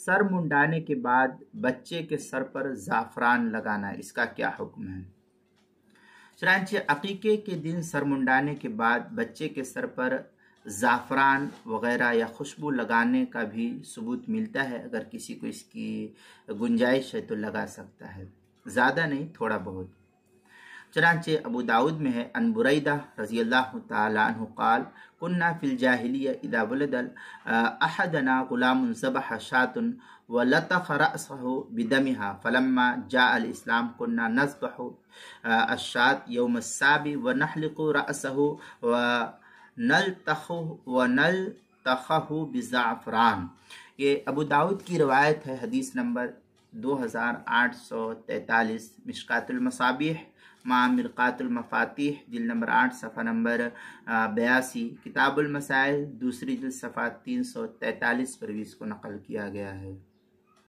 سر منڈانے کے بعد بچے کے سر پر زعفران لگانا، اس کا کیا حکم ہے؟ چنانچہ عقیقے کے دن سر منڈانے کے بعد بچے کے سر پر زعفران وغیرہ یا خوشبو لگانے کا بھی ثبوت ملتا ہے۔ اگر کسی کو اس کی گنجائش ہے تو لگا سکتا ہے، زیادہ نہیں، تھوڑا بہت۔ چنانچہ ابو داود میں ہے، ان بریدہ رضی اللہ تعالی عنہ قال كنا في الجاهلية إذا ولد أحدنا غلام ذبح شاة ولطخ رأسه بدمها، فلما جاء الإسلام كنا نذبح الشاة يوم السابع ونحلق رأسه ونلطخه بزعفران۔ یہ ابو داود کی روایت ہے، حدیث نمبر 2843، مشکات المصابیح مع مرقات المفاتیح، جلد نمبر 8 صفحہ نمبر 82، کتاب المسائل دوسری جلد صفحہ 343 پر بھی اس کو نقل کیا گیا ہے۔